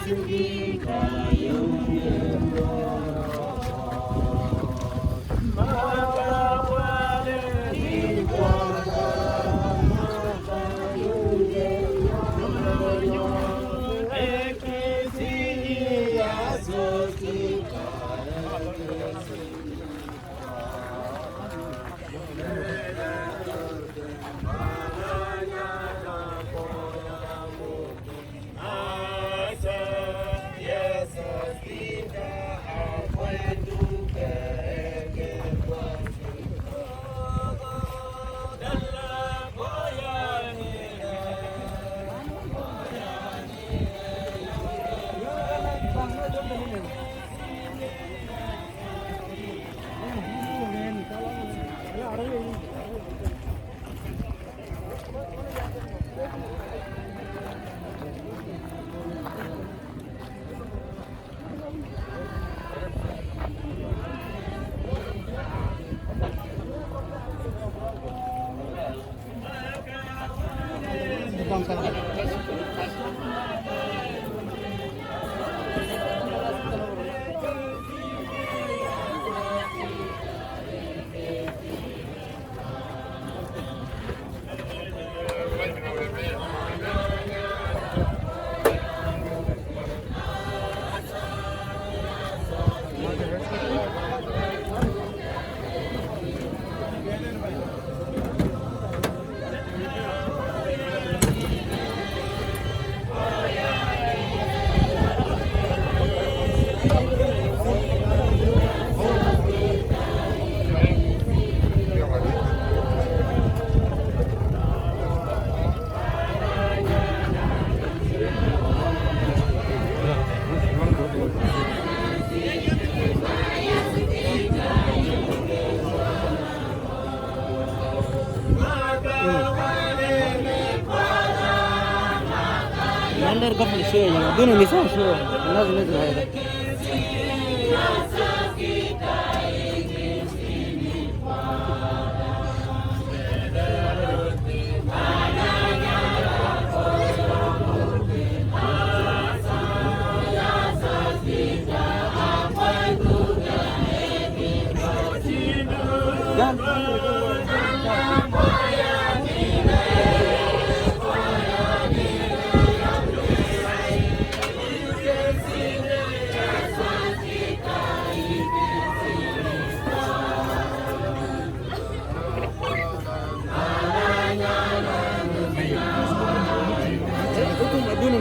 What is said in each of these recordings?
Under قبل شوية دون مثال شوية لازم نزل هذا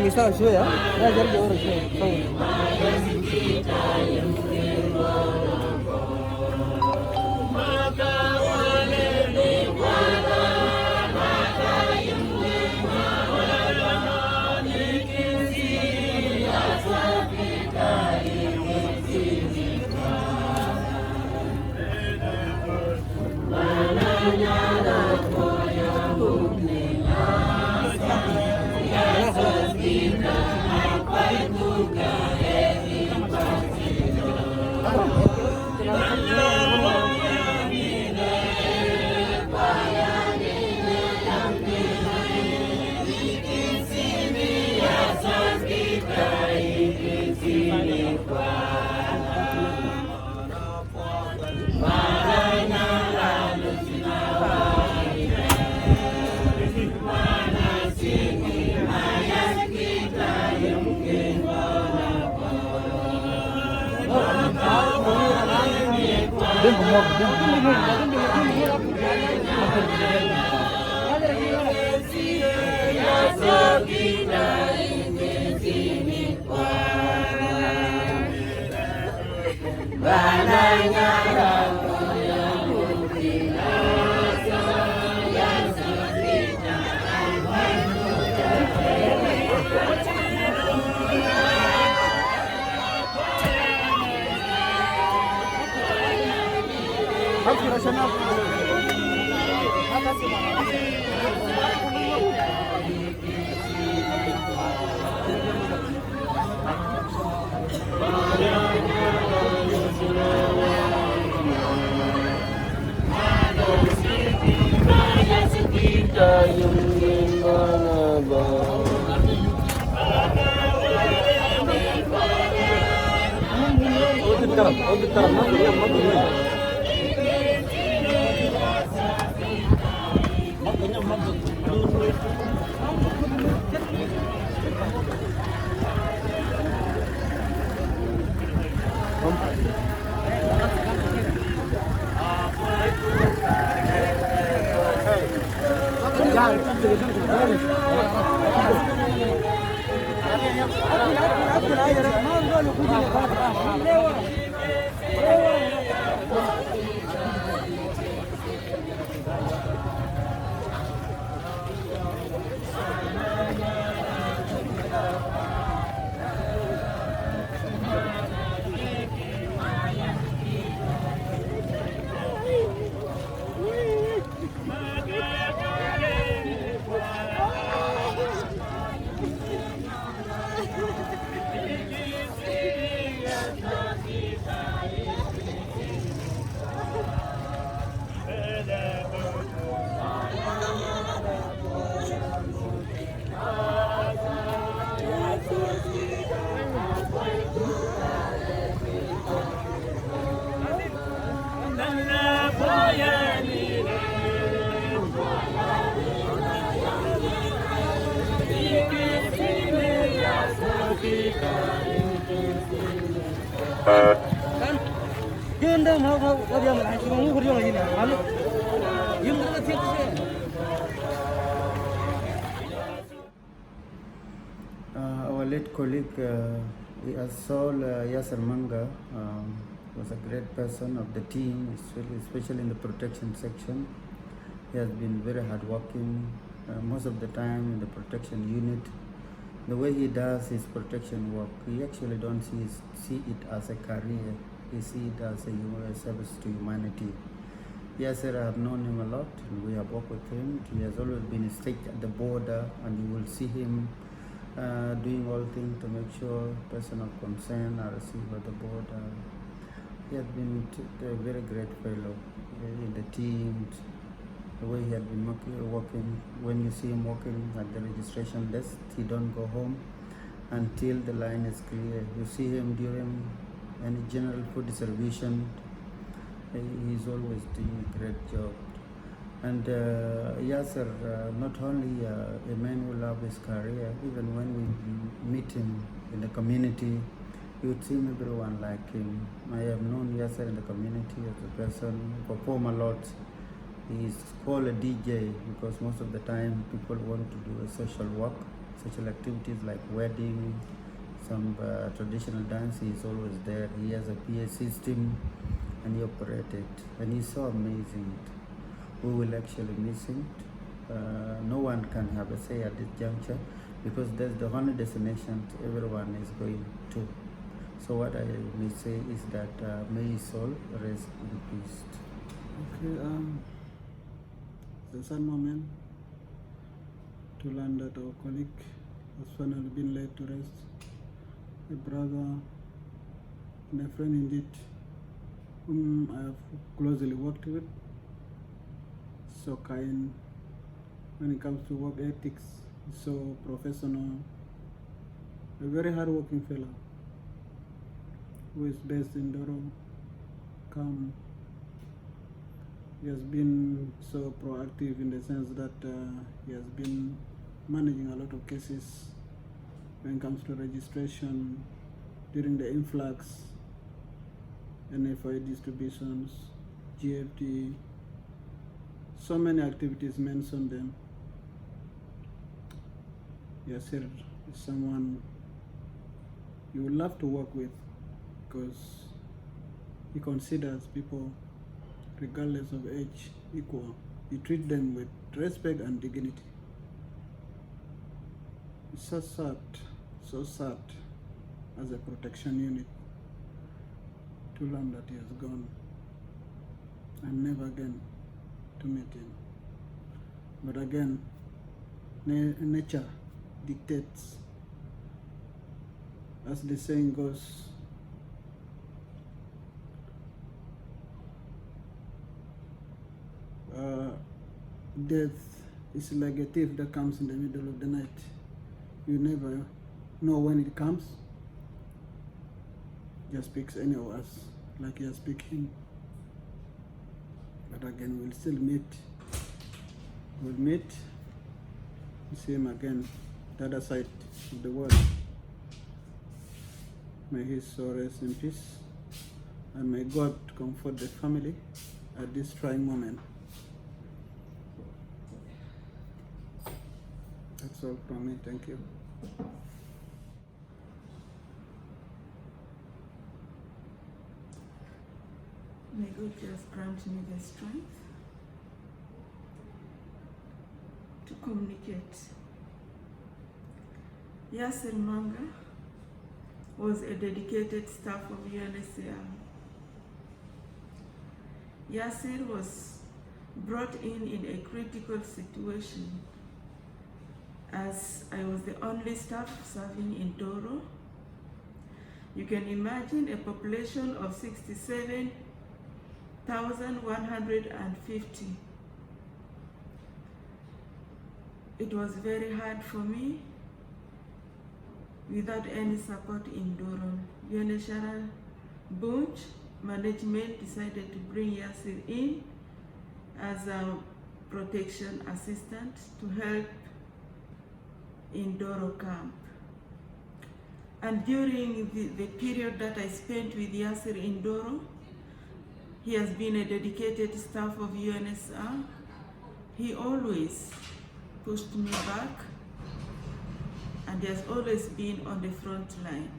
مثال شوية لا جرب ورا شوية Our late colleague, Saul Yasir Manga, was a great person of the team, especially in the protection section. He has been very hardworking, most of the time in the protection unit. The way he does his protection work, he actually don't see it as a career. He see it as a service to humanity. Yasir, I have known him a lot, and we have worked with him. He has always been staged at the border, and you will see him doing all things to make sure persons of concern are received at the border. He has been a very great fellow in the team. The way he had been working, when you see him working at the registration desk, he don't go home until the line is clear. You see him during any general food distribution. He's always doing a great job. And Yasir, not only a man who loves his career, even when we meet him in the community, you would see everyone like him. I have known Yasir in the community as a person who performs a lot. He's called a DJ because most of the time people want to do a social work, social activities like wedding, some traditional dance. He's always there. He has a PA system and he operates it. And he's so amazing. We will actually miss him. No one can have a say at this juncture because that's the only destination everyone is going to. So what I may say is that may his soul rest in peace. Okay, it's a sad moment to learn that our colleague has finally been laid to rest. A brother and a friend indeed, whom I have closely worked with. So kind when it comes to work ethics, so professional, a very hard-working fellow who is based in Doro, calm. He has been so proactive in the sense that he has been managing a lot of cases when it comes to registration, during the influx, NFI distributions, GFT, so many activities mentioned them. Yasir is someone you would love to work with because he considers people, regardless of age, equal. He treats them with respect and dignity. It's so sad as a protection unit to learn that he has gone and never again to meet him. But again, nature dictates. As the saying goes, death is like a thief that comes in the middle of the night. You never know when it comes. Just picks any of us. like you are speaking. But again, we'll still meet. We'll meet and see him again, the other side of the world. May his soul rest in peace, and may God comfort the family at this trying moment. That's all from me. Thank you. May God just grant me the strength to communicate. Yasir Manga was a dedicated staff of UNHCR. Yasir was brought in a critical situation, as I was the only staff serving in Doro. You can imagine a population of 67,150. It was very hard for me without any support in Doro. UNHCR Bunch management decided to bring Yasir in as a protection assistant to help in Doro camp. And during the period that I spent with Yasir in Doro, he has been a dedicated staff of UNHCR. He always pushed me back, and he has always been on the front line.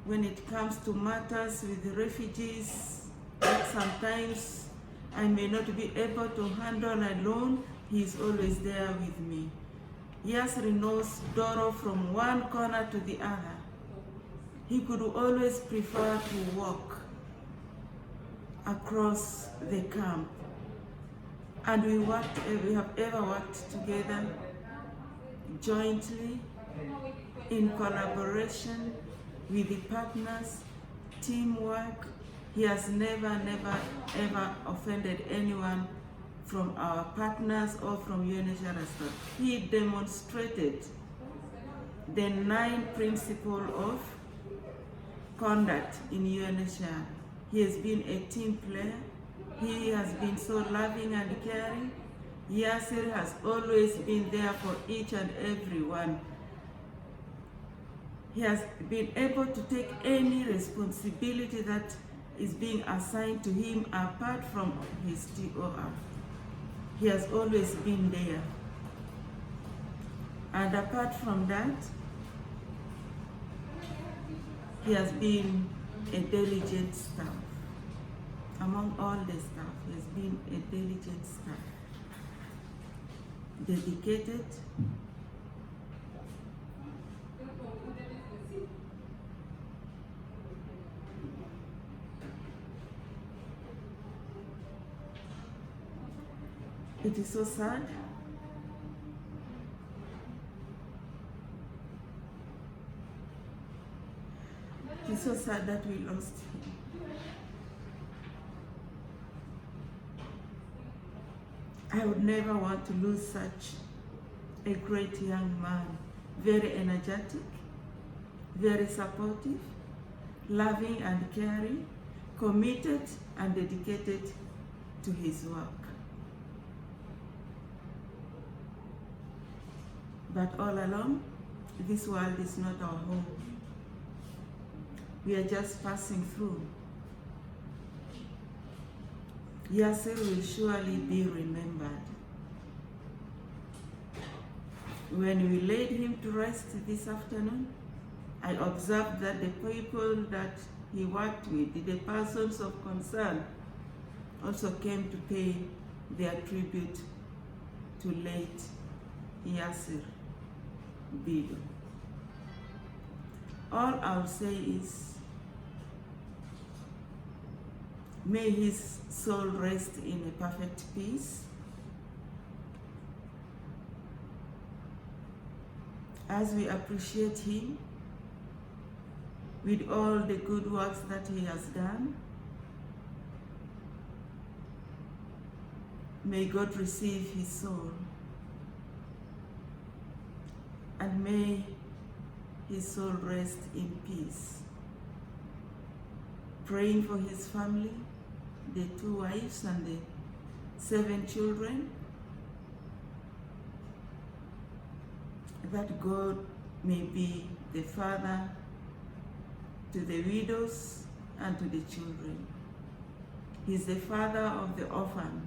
When it comes to matters with the refugees that sometimes I may not be able to handle alone, he is always there with me. Yasir knows Doro from one corner to the other. He could always prefer to walk across the camp. And we have ever worked together jointly, in collaboration with the partners, teamwork. He has never ever offended anyone from our partners or from UNHCR staff. He demonstrated the 9 principles of conduct in UNHCR. He has been a team player. He has been so loving and caring. Yasir has always been there for each and every one. He has been able to take any responsibility that is being assigned to him apart from his TOR. He has always been there. And apart from that, he has been a diligent staff. Among all the staff, he has been a diligent staff. Dedicated, it is so sad. It is so sad that we lost him. I would never want to lose such a great young man. Very energetic, very supportive, loving and caring, committed and dedicated to his work. But all along, this world is not our home. We are just passing through. Yasir will surely be remembered. When we laid him to rest this afternoon, I observed that the people that he worked with, the persons of concern, also came to pay their tribute to late Yasir Bido. All I'll say is, may his soul rest in a perfect peace. As we appreciate him with all the good works that he has done, may God receive his soul, and may his soul rest in peace. praying for his family, the 2 wives and the 7 children, that God may be the father to the widows and to the children. He's the father of the orphan.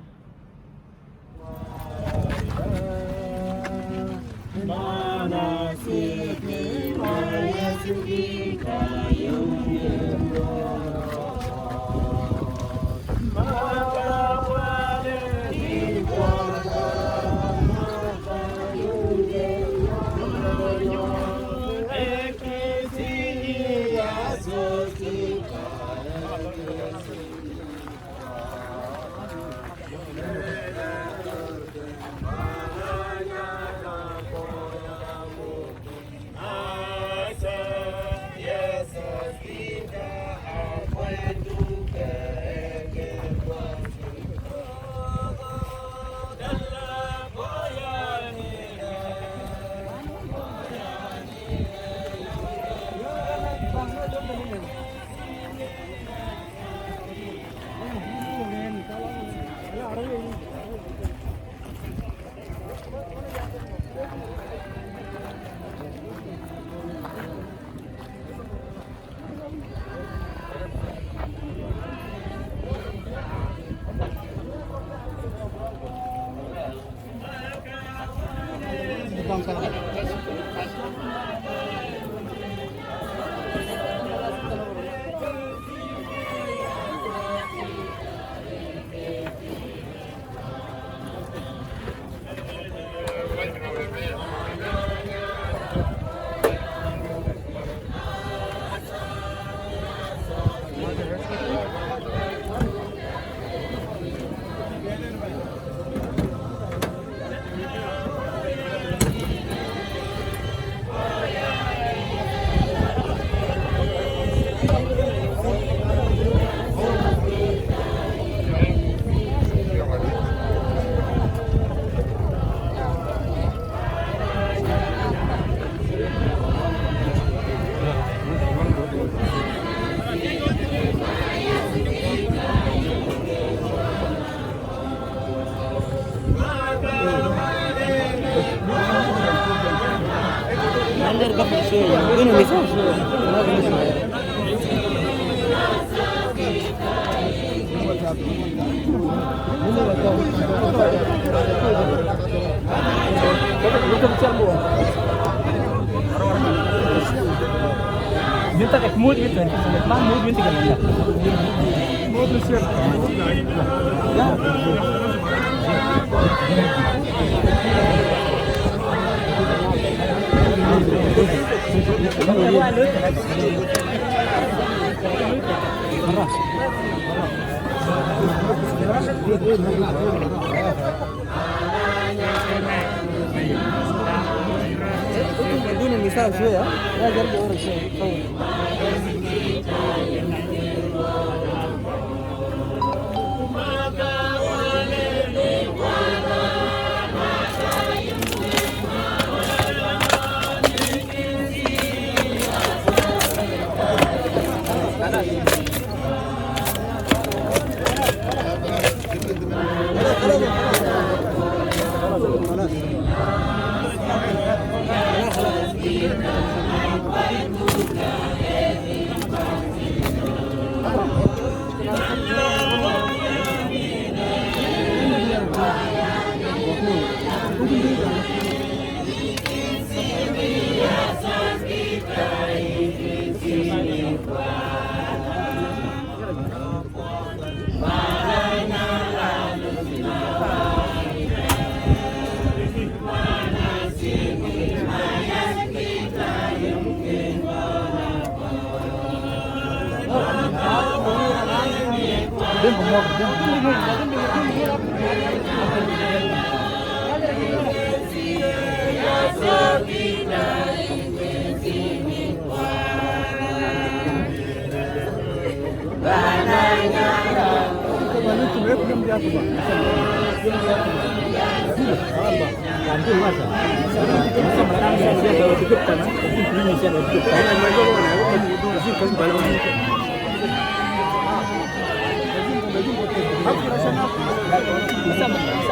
Bisa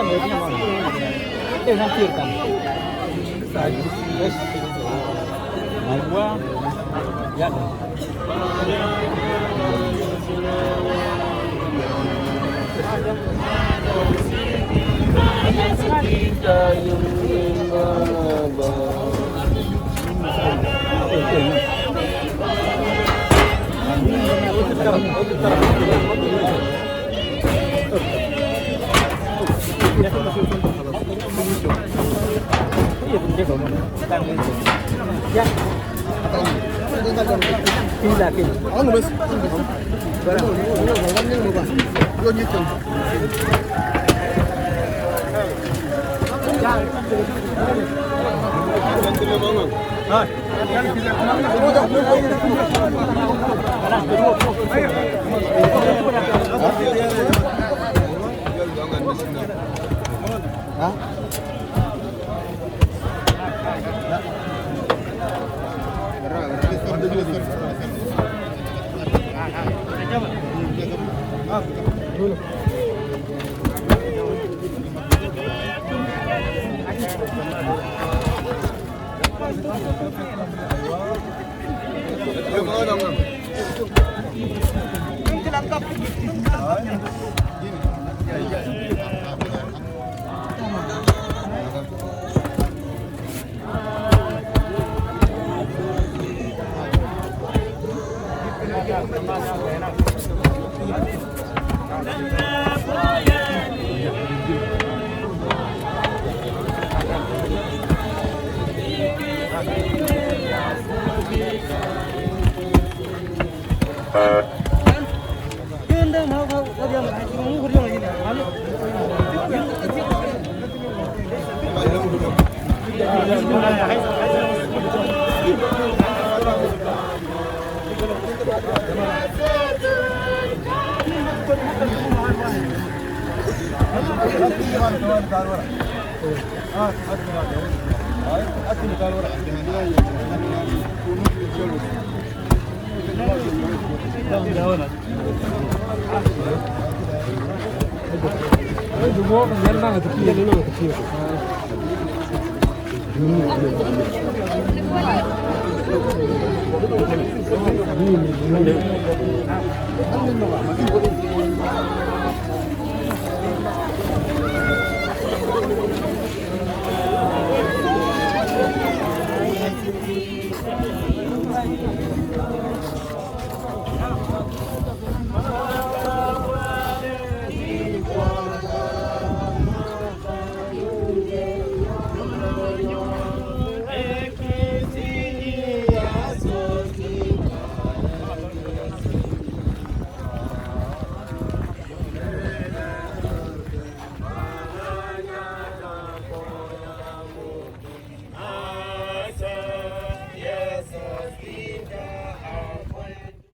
mulutnya mana? Hancurkan. Terus mau gua ya. Kita yang